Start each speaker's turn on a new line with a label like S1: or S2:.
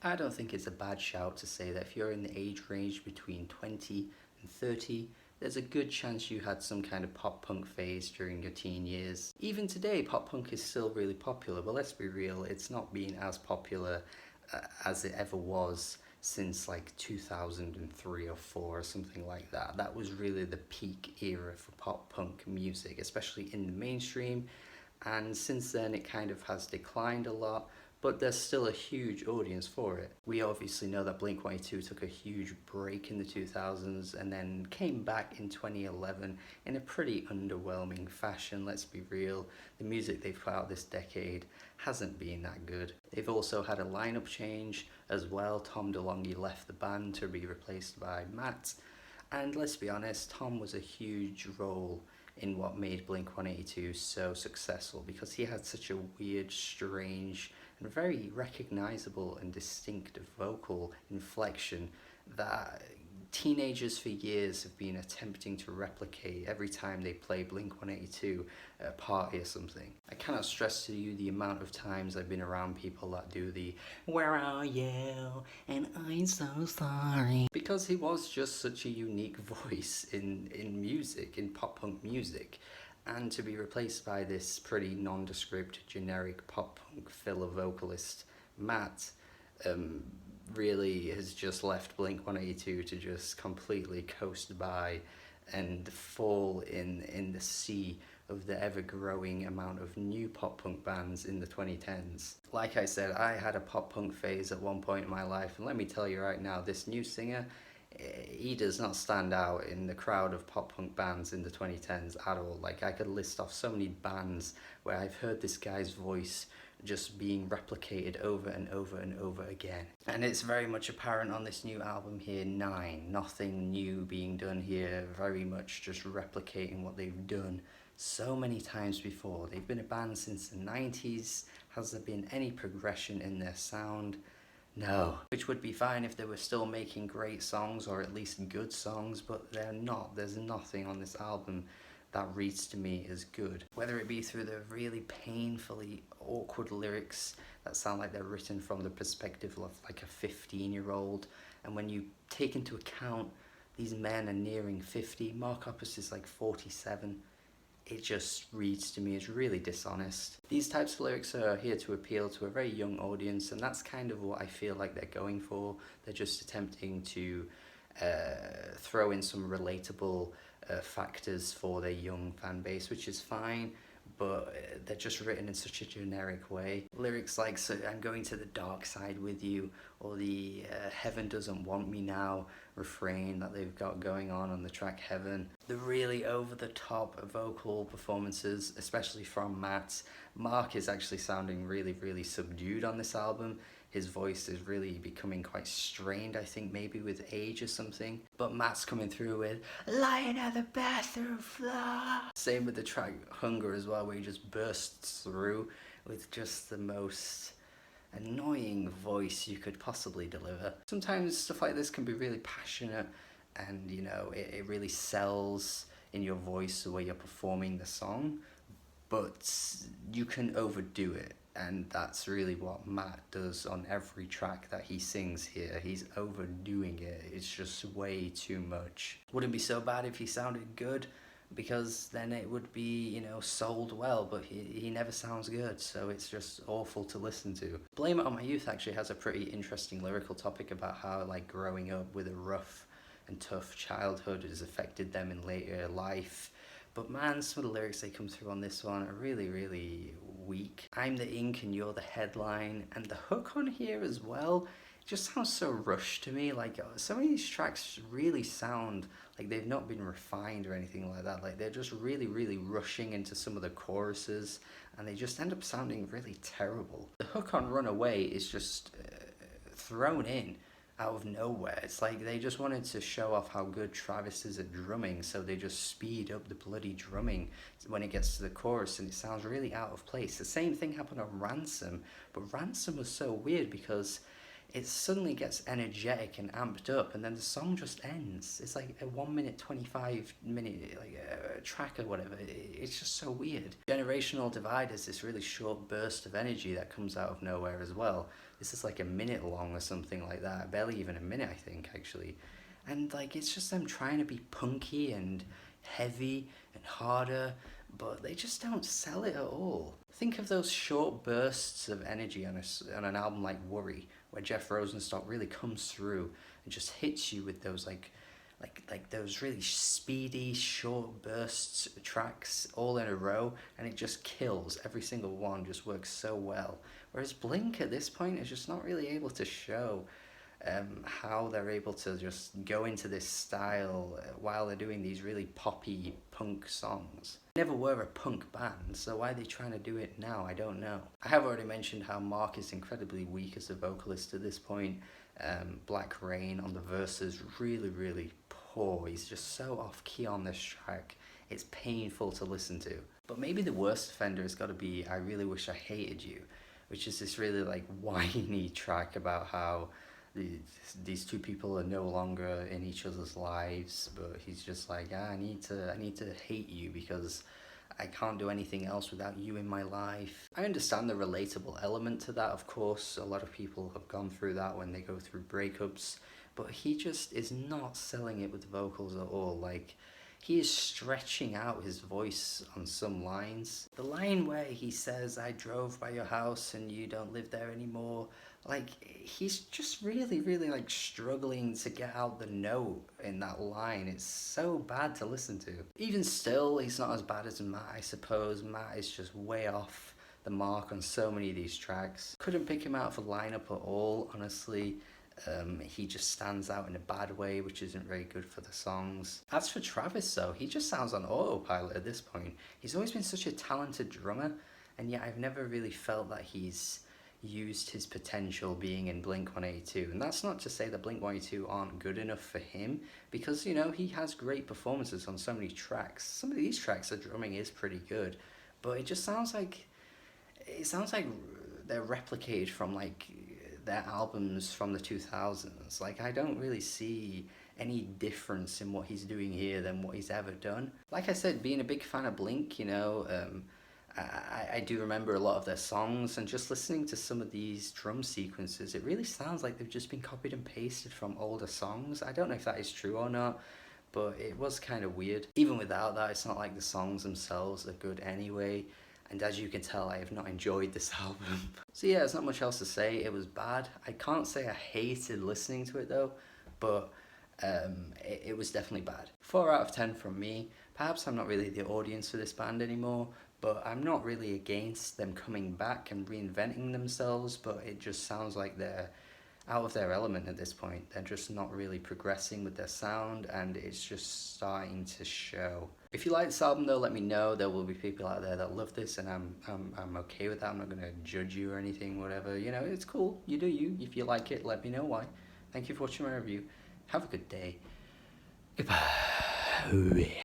S1: I don't think it's a bad shout to say that if you're in the age range between 20 and 30, there's a good chance you had some kind of pop punk phase during your teen years. Even today, pop punk is still really popular, but let's be real, it's not been as popular as it ever was since like 2003 or 4 or something like that. That was really the peak era for pop punk music, especially in the mainstream, and since then it kind of has declined a lot, but there's still a huge audience for it. We obviously know that Blink-182 took a huge break in the 2000s and then came back in 2011 in a pretty underwhelming fashion, let's be real. The music they've put out this decade hasn't been that good. They've also had a lineup change as well. Tom DeLonge left the band to be replaced by Matt, and let's be honest, Tom was a huge role in what made Blink-182 so successful, because he had such a weird, strange, and very recognizable and distinct vocal inflection that teenagers for years have been attempting to replicate every time they play Blink-182 at a party or something. I cannot stress to you the amount of times I've been around people that do the "Where are you? And I'm so sorry," because he was just such a unique voice in music, in pop punk music. And to be replaced by this pretty nondescript, generic pop punk filler vocalist, Matt, really has just left Blink-182 to just completely coast by and fall in the sea of the ever-growing amount of new pop-punk bands in the 2010s. Like I said, I had a pop-punk phase at one point in my life, and let me tell you right now, this new singer, he does not stand out in the crowd of pop-punk bands in the 2010s at all. Like, I could list off so many bands where I've heard this guy's voice just being replicated over and over and over again. And it's very much apparent on this new album here, 9. Nothing new being done here, very much just replicating what they've done so many times before. They've been a band since the 90s. Has there been any progression in their sound? No. Which would be fine if they were still making great songs, or at least good songs, but they're not. There's nothing on this album that reads to me as good. Whether it be through the really painfully awkward lyrics that sound like they're written from the perspective of like a 15-year-old, and when you take into account these men are nearing 50, Mark Hoppus is like 47, it just reads to me as really dishonest. These types of lyrics are here to appeal to a very young audience, and that's kind of what I feel like they're going for. They're just attempting to throw in some relatable factors for their young fan base, which is fine, but they're just written in such a generic way. Lyrics like, "So I'm going to the dark side with you," or the "Heaven doesn't want me now" refrain that they've got going on the track Heaven. The really over-the-top vocal performances, especially from Matt. Mark is actually sounding really, really subdued on this album. His voice is really becoming quite strained, I think maybe with age or something. But Matt's coming through with "Lying at the bathroom floor." Same with the track Hunger as well, where he just bursts through with just the most annoying voice you could possibly deliver. Sometimes stuff like this can be really passionate, and you know, it really sells in your voice the way you're performing the song, but you can overdo it. And that's really what Matt does on every track that he sings here. He's overdoing it. It's just way too much. Wouldn't be so bad if he sounded good, because then it would be, you know, sold well, but he never sounds good, so it's just awful to listen to. Blame It On My Youth actually has a pretty interesting lyrical topic about how, like, growing up with a rough and tough childhood has affected them in later life. But man, some of the lyrics they come through on this one are really, really weak. "I'm the ink and you're the headline," and the hook on here as well just sounds so rushed to me. Like, some of these tracks really sound like they've not been refined or anything like that. Like, they're just really, really rushing into some of the choruses, and they just end up sounding really terrible. The hook on Runaway is just thrown in out of nowhere. It's like they just wanted to show off how good Travis is at drumming, so they just speed up the bloody drumming when it gets to the chorus, and it sounds really out of place. The same thing happened on Ransom, but Ransom was so weird because it suddenly gets energetic and amped up, and then the song just ends. It's like a 1 minute 25 minute like track or whatever. It's just so weird. Generational Divide is this really short burst of energy that comes out of nowhere as well. This is like a minute long or something like that, barely even a minute I think actually. And like it's just them trying to be punky and heavy and harder, but they just don't sell it at all. Think of those short bursts of energy on an album like Worry, where Jeff Rosenstock really comes through and just hits you with those like those really speedy short bursts tracks all in a row, and it just kills. Every single one just works so well. Whereas Blink at this point is just not really able to show how they're able to just go into this style while they're doing these really poppy punk songs. They never were a punk band, so why are they trying to do it now? I don't know. I have already mentioned how Mark is incredibly weak as a vocalist at this point. Black Rain on the verses, really poor. He's just so off key on this track. It's painful to listen to. But maybe the worst offender has got to be I Really Wish I Hated You, which is this really like whiny track about how these two people are no longer in each other's lives, but he's just like, I need to hate you because I can't do anything else without you in my life. I understand the relatable element to that, of course. A lot of people have gone through that when they go through breakups, but he just is not selling it with vocals at all. Like, he is stretching out his voice on some lines. The line where he says, I drove by your house and you don't live there anymore, like, he's just really like struggling to get out the note in that line. It's so bad to listen to. Even still, he's not as bad as Matt, I suppose. Matt is just way off the mark on so many of these tracks. Couldn't pick him out for lineup at all, honestly. He just stands out in a bad way, which isn't very good for the songs. As for Travis though, he just sounds on autopilot at this point. He's always been such a talented drummer, and yet I've never really felt that he's used his potential being in Blink-182. And that's not to say that Blink-182 aren't good enough for him, because, you know, he has great performances on so many tracks. Some of these tracks, the drumming is pretty good, but it just sounds like they're replicated from like their albums from the 2000s. Like, I don't really see any difference in what he's doing here than what he's ever done. Like I said, being a big fan of Blink, you know, I do remember a lot of their songs, and just listening to some of these drum sequences, it really sounds like they've just been copied and pasted from older songs. I don't know if that is true or not, but it was kind of weird. Even without that, it's not like the songs themselves are good anyway, and as you can tell, I have not enjoyed this album. So yeah, there's not much else to say. It was bad. I can't say I hated listening to it though, but it was definitely bad. 4 out of 10 from me. Perhaps I'm not really the audience for this band anymore, but I'm not really against them coming back and reinventing themselves, but it just sounds like they're out of their element at this point. They're just not really progressing with their sound, and it's just starting to show. If you like this album though, let me know. There will be people out there that love this, and I'm okay with that. I'm not going to judge you or anything, whatever. You know, it's cool. You do you. If you like it, let me know why. Thank you for watching my review. Have a good day. Goodbye.